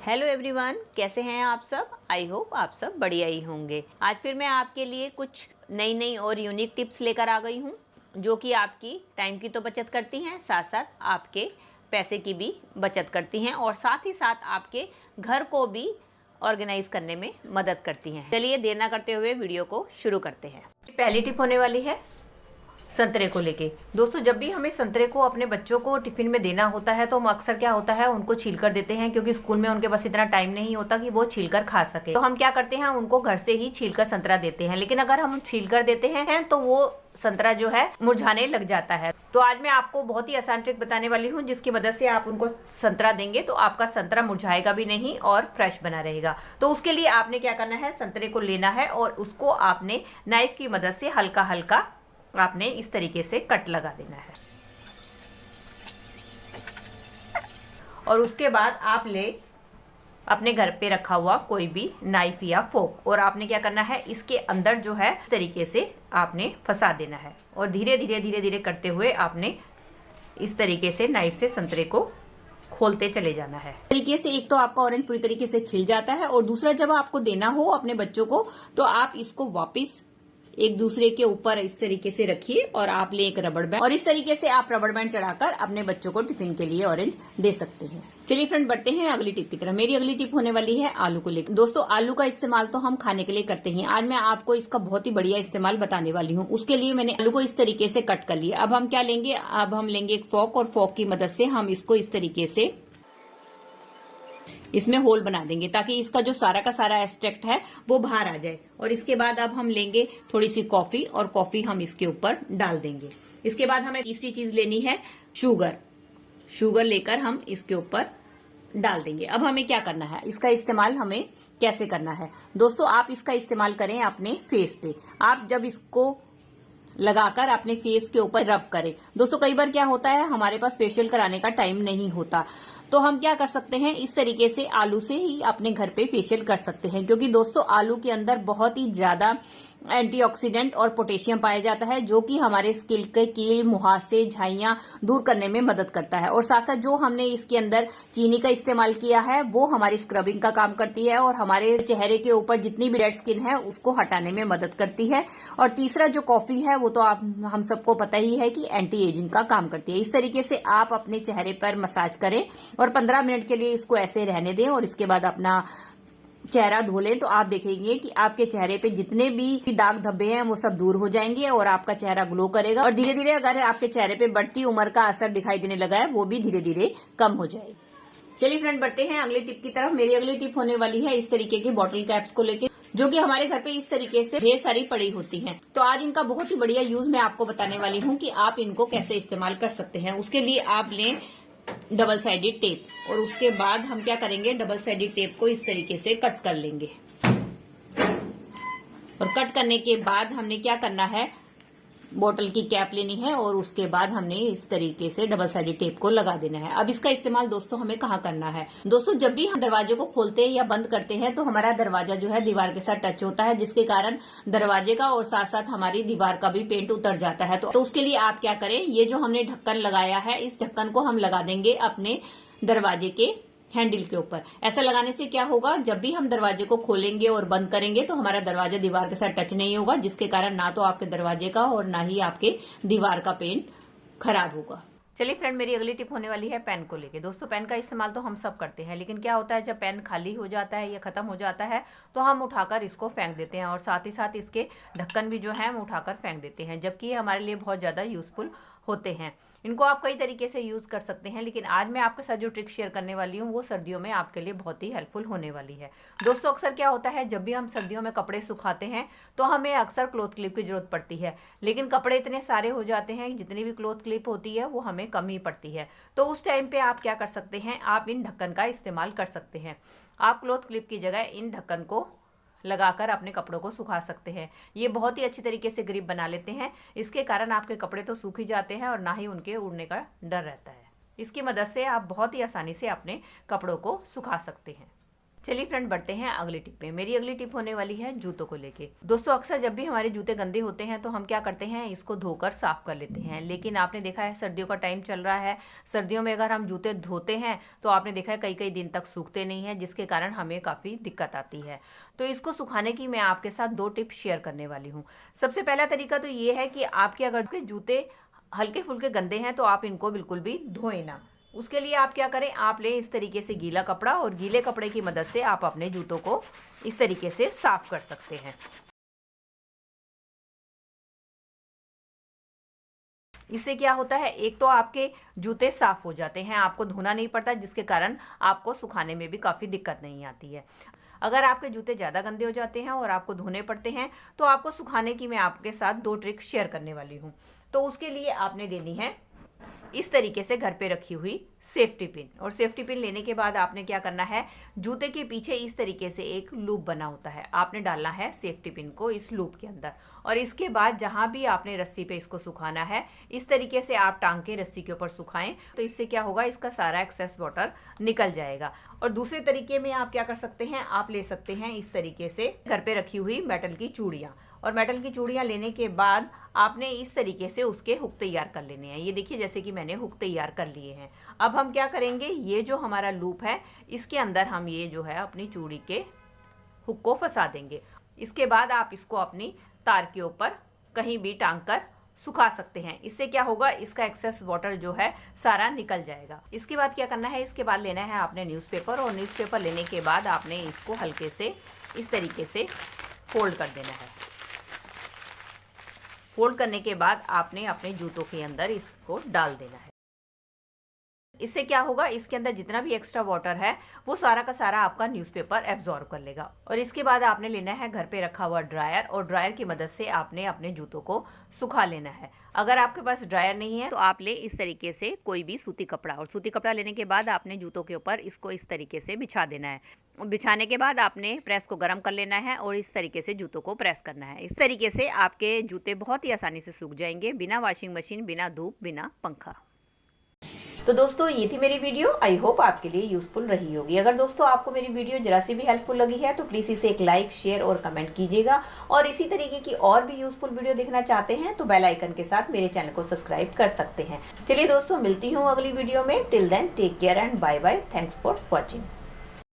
Hello everyone, कैसे हैं आप सब। आई होप आप सब बढ़िया ही होंगे। आज फिर मैं आपके लिए कुछ नई और यूनिक टिप्स लेकर आ गई हूँ जो कि आपकी टाइम की तो बचत करती हैं, साथ साथ आपके पैसे की भी बचत करती हैं और साथ ही साथ आपके घर को भी ऑर्गेनाइज करने में मदद करती हैं। चलिए देर ना करते हुए वीडियो को शुरू करते हैं। पहली टिप होने वाली है संतरे को लेके। दोस्तों, जब भी हमें संतरे को अपने बच्चों को टिफिन में देना होता है तो हम अक्सर क्या होता है उनको छील कर देते हैं, क्योंकि स्कूल में उनके पास इतना टाइम नहीं होता कि वो छील कर खा सके। तो हम क्या करते हैं, उनको घर से ही छील कर संतरा देते हैं। लेकिन अगर हम छील कर देते हैं तो वो संतरा जो है मुरझाने लग जाता है। तो आज मैं आपको बहुत ही आसान ट्रिक बताने वाली हूँ जिसकी मदद से आप उनको संतरा देंगे तो आपका संतरा मुरझाएगा भी नहीं और फ्रेश बना रहेगा। तो उसके लिए आपने क्या करना है, संतरे को लेना है और उसको आपने नाइफ की मदद से हल्का हल्का आपने इस तरीके से कट लगा देना है। और उसके बाद आप ले अपने घर पे रखा हुआ कोई भी नाइफ या फोक और आपने क्या करना है, इसके अंदर जो है इस तरीके से आपने फंसा देना है और धीरे धीरे करते हुए आपने इस तरीके से नाइफ से संतरे को खोलते चले जाना है। तरीके से एक तो आपका ऑरेंज पूरी तरीके से छिल जाता है और दूसरा जब आपको देना हो अपने बच्चों को तो आप इसको वापस एक दूसरे के ऊपर इस तरीके से रखिए और आप ले एक रबड़ बैंड और इस तरीके से आप रबड़ बैंड चढ़ाकर अपने बच्चों को टिफिन के लिए ऑरेंज दे सकते हैं। चलिए फ्रेंड, बढ़ते हैं अगली टिप की तरफ। मेरी अगली टिप होने वाली है आलू को लेकर। दोस्तों, आलू का इस्तेमाल तो हम खाने के लिए करते हैं। आज मैं आपको इसका बहुत ही बढ़िया इस्तेमाल बताने वाली हूँ। उसके लिए मैंने आलू को इस तरीके से कट कर लिया। अब हम क्या लेंगे, अब हम लेंगे एक फोक और फोक की मदद से हम इसको इस तरीके से इसमें होल बना देंगे ताकि इसका जो सारा का सारा एक्सट्रैक्ट है वो बाहर आ जाए। और इसके बाद अब हम लेंगे थोड़ी सी कॉफी और कॉफी हम इसके ऊपर डाल देंगे। इसके बाद हमें तीसरी चीज लेनी है शुगर लेकर हम इसके ऊपर डाल देंगे। अब हमें क्या करना है, इसका इस्तेमाल हमें कैसे करना है। दोस्तों, आप इसका इस्तेमाल करें अपने फेस पे। आप जब इसको लगाकर अपने फेस के ऊपर रब करें। दोस्तों, कई बार क्या होता है, हमारे पास फेशियल कराने का टाइम नहीं होता तो हम क्या कर सकते हैं, इस तरीके से आलू से ही अपने घर पे फेशियल कर सकते हैं। क्योंकि दोस्तों, आलू के अंदर बहुत ही ज्यादा एंटीऑक्सीडेंट और पोटेशियम पाया जाता है जो कि हमारे स्किन के कील, मुहासे, झाइयां दूर करने में मदद करता है। और साथ साथ जो हमने इसके अंदर चीनी का इस्तेमाल किया है वो हमारी स्क्रबिंग का काम करती है और हमारे चेहरे के ऊपर जितनी भी डेड स्किन है उसको हटाने में मदद करती है। और तीसरा जो कॉफी है वो तो हम सबको पता ही है कि एंटी एजिंग का काम करती है। इस तरीके से आप अपने चेहरे पर मसाज करें और 15 मिनट के लिए इसको ऐसे रहने दें और इसके बाद अपना चेहरा धो लें तो आप देखेंगे कि आपके चेहरे पे जितने भी दाग धब्बे हैं वो सब दूर हो जाएंगे और आपका चेहरा ग्लो करेगा। और धीरे धीरे अगर आपके चेहरे पे बढ़ती उम्र का असर दिखाई देने लगा है वो भी धीरे धीरे कम हो जाएगी। चलिए फ्रेंड, बढ़ते हैं अगली टिप की तरफ। मेरी अगली टिप होने वाली है इस तरीके की बॉटल कैप्स को लेकर जो कि हमारे घर पे इस तरीके से ढेर सारी पड़ी होती हैं। तो आज इनका बहुत ही बढ़िया यूज मैं आपको बताने वाली हूँ कि आप इनको कैसे इस्तेमाल कर सकते हैं। उसके लिए आप लें डबल साइडेड टेप और उसके बाद हम क्या करेंगे, डबल साइडेड टेप को इस तरीके से कट कर लेंगे। और कट करने के बाद हमने क्या करना है, बोतल की कैप लेनी है और उसके बाद हमने इस तरीके से डबल साइडेड टेप को लगा देना है। अब इसका इस्तेमाल दोस्तों हमें कहाँ करना है। दोस्तों, जब भी हम दरवाजे को खोलते हैं या बंद करते हैं तो हमारा दरवाजा जो है दीवार के साथ टच होता है, जिसके कारण दरवाजे का और साथ साथ हमारी दीवार का भी पेंट उतर जाता है। तो उसके लिए आप क्या करें, ये जो हमने ढक्कन लगाया है इस ढक्कन को हम लगा देंगे अपने दरवाजे के हैंडल के ऊपर। ऐसा लगाने से क्या होगा, जब भी हम दरवाजे को खोलेंगे और बंद करेंगे तो हमारा दरवाजा दीवार के साथ टच नहीं होगा, जिसके कारण ना तो आपके दरवाजे का और ना ही आपके दीवार का पेंट खराब होगा। चलिए फ्रेंड, मेरी अगली टिप होने वाली है पेन को लेके। दोस्तों, पेन का इस्तेमाल तो हम सब करते हैं, लेकिन क्या होता है जब पेन खाली हो जाता है या खत्म हो जाता है तो हम उठाकर इसको फेंक देते हैं और साथ ही साथ इसके ढक्कन भी जो है हम उठाकर फेंक देते हैं, जबकि ये हमारे लिए बहुत ज्यादा यूजफुल होते हैं। इनको आप कई तरीके से यूज कर सकते हैं, लेकिन आज मैं आपके साथ जो ट्रिक शेयर करने वाली हूँ वो सर्दियों में आपके लिए बहुत ही हेल्पफुल होने वाली है। दोस्तों, अक्सर क्या होता है जब भी हम सर्दियों में कपड़े सुखाते हैं तो हमें अक्सर क्लॉथ क्लिप की जरूरत पड़ती है, लेकिन कपड़े इतने सारे हो जाते हैं जितनी भी क्लॉथ क्लिप होती है वो हमें कम ही पड़ती है। तो उस टाइम पे आप क्या कर सकते हैं, आप इन ढक्कन का इस्तेमाल कर सकते हैं। आप क्लॉथ क्लिप की जगह इन ढक्कन को लगाकर अपने कपड़ों को सुखा सकते हैं। ये बहुत ही अच्छी तरीके से ग्रिप बना लेते हैं। इसके कारण आपके कपड़े तो सूख ही जाते हैं और ना ही उनके उड़ने का डर रहता है। इसकी मदद से आप बहुत ही आसानी से अपने कपड़ों को सुखा सकते हैं। चलिए फ्रेंड, बढ़ते हैं अगली टिप पे। मेरी अगली टिप होने वाली है जूतों को लेके। दोस्तों, अक्सर जब भी हमारे जूते गंदे होते हैं तो हम क्या करते हैं, इसको धोकर साफ कर लेते हैं। लेकिन आपने देखा है सर्दियों का टाइम चल रहा है, सर्दियों में अगर हम जूते धोते हैं तो आपने देखा है कई कई दिन तक सूखते नहीं हैं, जिसके कारण हमें काफ़ी दिक्कत आती है। तो इसको सुखाने की मैं आपके साथ 2 टिप शेयर करने वाली हूँ। सबसे पहला तरीका तो ये है कि आपके अगर जूते हल्के फुल्के गंदे हैं तो आप इनको बिल्कुल भी धोएं ना। उसके लिए आप क्या करें, आप लें इस तरीके से गीला कपड़ा, और गीले कपड़े की मदद से आप अपने जूतों को इस तरीके से साफ कर सकते हैं। इससे क्या होता है, एक तो आपके जूते साफ हो जाते हैं, आपको धोना नहीं पड़ता, जिसके कारण आपको सुखाने में भी काफ़ी दिक्कत नहीं आती है। अगर आपके जूते ज़्यादा गंदे हो जाते हैं और आपको धोने पड़ते हैं तो आपको सुखाने की मैं आपके साथ 2 ट्रिक शेयर करने वाली हूँ। तो उसके लिए आपने लेनी है इस तरीके से घर पे रखी हुई सेफ्टी पिन। और सेफ्टी पिन लेने के बाद आपने क्या करना है, जूते के पीछे इस तरीके से एक लूप बना होता है, आपने डालना है सेफ्टी पिन को इस लूप के अंदर। और इसके बाद जहां भी आपने रस्सी पे इसको सुखाना है, इस तरीके से आप टांग के रस्सी के ऊपर सुखाएं। तो इससे क्या होगा, इसका सारा एक्सेस वाटर निकल जाएगा। और दूसरे तरीके में आप क्या कर सकते हैं, आप ले सकते हैं इस तरीके से घर पे रखी हुई मेटल की चूड़ियाँ। और मेटल की चूड़ियाँ लेने के बाद आपने इस तरीके से उसके हुक तैयार कर लेने हैं। ये देखिए, जैसे कि मैंने हुक तैयार कर लिए हैं। अब हम क्या करेंगे, ये जो हमारा लूप है इसके अंदर हम ये जो है अपनी चूड़ी के हुक को फंसा देंगे। इसके बाद आप इसको अपनी तार के ऊपर कहीं भी टांग कर सुखा सकते हैं। इससे क्या होगा, इसका एक्सेस वाटर जो है सारा निकल जाएगा। इसके बाद क्या करना है, इसके बाद लेना है आपने न्यूज़पेपर, और न्यूज़पेपर लेने के बाद आपने इसको हल्के से इस तरीके से फोल्ड कर देना है। फोल्ड करने के बाद आपने अपने जूतों के अंदर इसको डाल देना है। इससे क्या होगा, इसके अंदर जितना भी एक्स्ट्रा वाटर है वो सारा का सारा आपका न्यूज़पेपर एब्जॉर्ब कर लेगा। और इसके बाद आपने लेना है घर पे रखा हुआ ड्रायर, और ड्रायर की मदद से आपने अपने जूतों को सुखा लेना है। अगर आपके पास ड्रायर नहीं है तो आप ले इस तरीके से कोई भी सूती कपड़ा, और सूती कपड़ा लेने के बाद आपने जूतों के ऊपर इसको इस तरीके से बिछा देना है। बिछाने के बाद आपने प्रेस को गर्म कर लेना है और इस तरीके से जूतों को प्रेस करना है। इस तरीके से आपके जूते बहुत ही आसानी से सूख जाएंगे, बिना वॉशिंग मशीन, बिना धूप, बिना पंखा। तो दोस्तों, ये थी मेरी वीडियो। आई होप आपके लिए यूजफुल रही होगी। अगर दोस्तों आपको मेरी वीडियो जरा सी भी हेल्पफुल लगी है तो प्लीज़ इसे एक लाइक, शेयर और कमेंट कीजिएगा। और इसी तरीके की और भी यूजफुल वीडियो देखना चाहते हैं तो बेल आइकन के साथ मेरे चैनल को सब्सक्राइब कर सकते हैं। चलिए दोस्तों, मिलती हूँ अगली वीडियो में। Till then take care and bye bye. Thanks for watching.